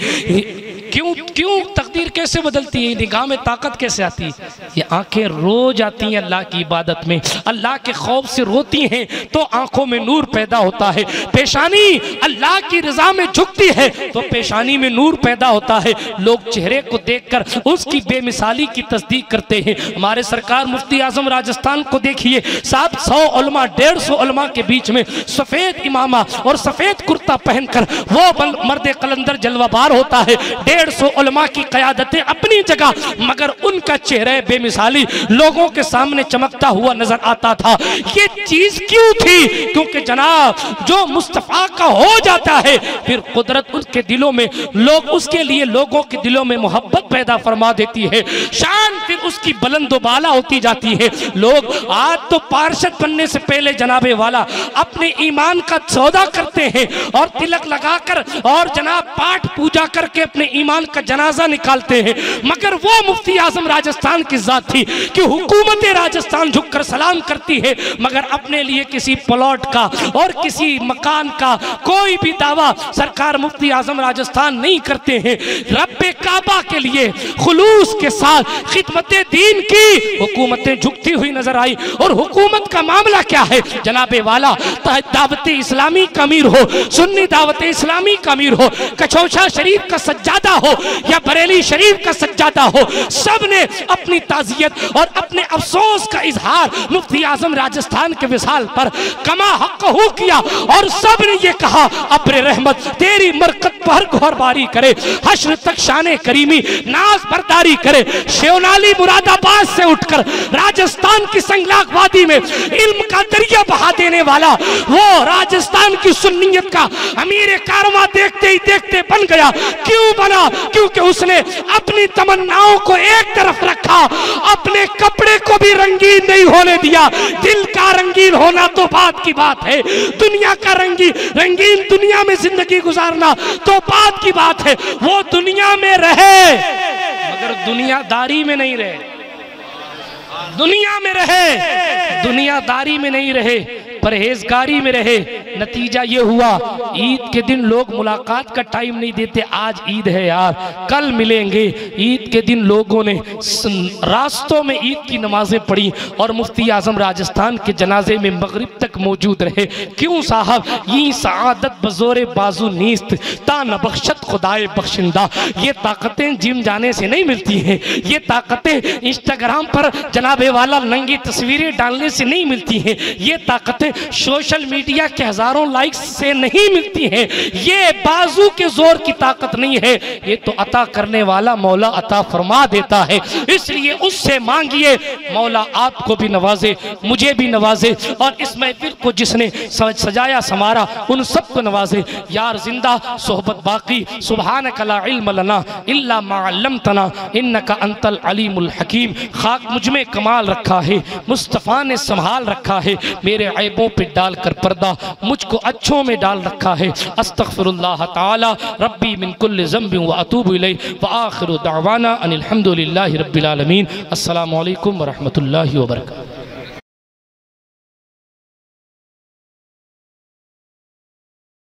क्यों क्यों तकदीर कैसे बदलती है, निगाह में ताकत कैसे आती है? ये आंखें रोज आती हैं अल्लाह की इबादत में, अल्लाह के खौफ से रोती हैं तो आंखों में नूर पैदा होता है। पेशानी अल्लाह की रजा में झुकती है तो पेशानी में नूर पैदा होता है। लोग चेहरे को देखकर उसकी बेमिसाली की तस्दीक करते हैं। हमारे सरकार मुफ्ती आजम राजस्थान को देखिए, 700 उलमा 150 उलमा के बीच में सफेद इमामा और सफेद कुर्ता पहनकर वो मर्द कलंदर जलवाबार होता है। 150 उलमा की क़यादतें अपनी जगह, मगर उनका चेहरा बेमिसाली लोगों के सामने चमकता हुआ नजर आता था। ये चीज क्यों थी? क्योंकि जनाब जो मुस्तफा का हो जाता है फिर कुदरत उसके दिलों में, लोग उसके लिए लोगों के दिलों में मोहब्बत पैदा फरमा देती है, शान फिर उसकी बुलंद बाला होती जाती है। लोग आज तो पार्षद बनने से पहले जनाबे वाला अपने ईमान का सौदा करते हैं और तिलक लगाकर और जनाब पाठ पूजा करके अपने ईमान का जनाजा निकालते हैं। मगर वो मुफ्ती आजम राजस्थान की जात थी कि हुकूमत राजस्थान झुककर सलाम करती है, मगर अपने लिए किसी प्लॉट का और किसी मकान का कोई भी दावा सरकार मुफ्ती आजम राजस्थान नहीं करते हैं। रब्बे काबा के लिए खुलूस के साथ खिदमत दीन की हुकूमतें झुकती हुई नजर आई। और हुकूमत का मामला क्या है जनाबे वाला, दावत इस्लामी का अमीर हो, सुन्नी दावत इस्लामी का अमीर हो, कचौशा शरीफ का सज्जादा हो या बरेली शरीफ का सज्जादा हो, सब ने अपनी ताजियत और अपने अफसोस का इजहार मुफ्ती आजम राजस्थान के विसाल पर कमा हक हो किया। और सब ने ये कहा, अब्रे रहमत तेरी मरकत पर घोरबारी करे, हश्र तक शाने करीमी नाज बरदारी करे। शेवनाली मुरादाबाद से उठकर राजस्थान की संगलाक वादी में इल्म का दरिया बहा देने वाला वो राजस्थान की सुन्नियत का अमीर कारवां देखते ही देखते बन गया। क्यों बना? क्योंकि उसने अपनी तमन्नाओं को एक तरफ रखा, अपने कपड़े को भी रंगीन नहीं होने दिया। दिल का रंगीन होना तो बात की बात है, दुनिया का रंगीन दुनिया में जिंदगी गुजारना तो बात की बात है। वो दुनिया में रहे मगर दुनियादारी में नहीं रहे, दुनिया में रहे दुनियादारी में नहीं रहे, परहेजगारी में रहे। नतीजा ये हुआ, ईद के दिन लोग मुलाकात का टाइम नहीं देते। आज ईद है यार, कल मिलेंगे। ईद के दिन लोगों ने रास्तों में ईद की नमाजें पढ़ी और मुफ्ती आजम राजस्थान के जनाजे में मगरिब तक मौजूद रहे। क्यों साहब? ये सआदत बजोरे बाजू नीस्त ता न बख्शत खुदाए बख्शिंदा। ये ताकतें जिम जाने से नहीं मिलती हैं, ये ताकतें इंस्टाग्राम पर जनाबे वाला नंगी तस्वीरें डालने से नहीं मिलती हैं, ये ताकतें सोशल मीडिया के हजारों लाइक्स से नहीं मिलती हैं। ये बाजू के जोर की ताकत नहीं है, ये तो अता करने वाला मौला अता फरमा देता है। इसलिए उससे मांगिए, मौला आपको भी नवाजे, मुझे भी नवाजे, और इस महफिल को जिसने सजाया संवारा उन सबको नवाजे। यार जिंदा सोहबत बाकी, सुब्हानका ला इल्म लना इल्ला मा अल्लमतना इन्नका अंतल अलीमुल हकीम। खाक मुझ में कमाल रखा है, मुस्तफ़ा ने संभाल रखा है, मेरे ऐबों पे डालकर पर्दा मुझको अच्छों में डाल रखा है। अस्तगफिरुल्लाह ताला रब्बी मिन कुल्लि ज़ंबिन व अतूबु इलैहि व आखिरु दअवाना अनिल हम्दुलिल्लाहि रब्बिल आलमीन। अस्सलामु अलैकुम व रहमतुल्लाहि व बरकातुहू।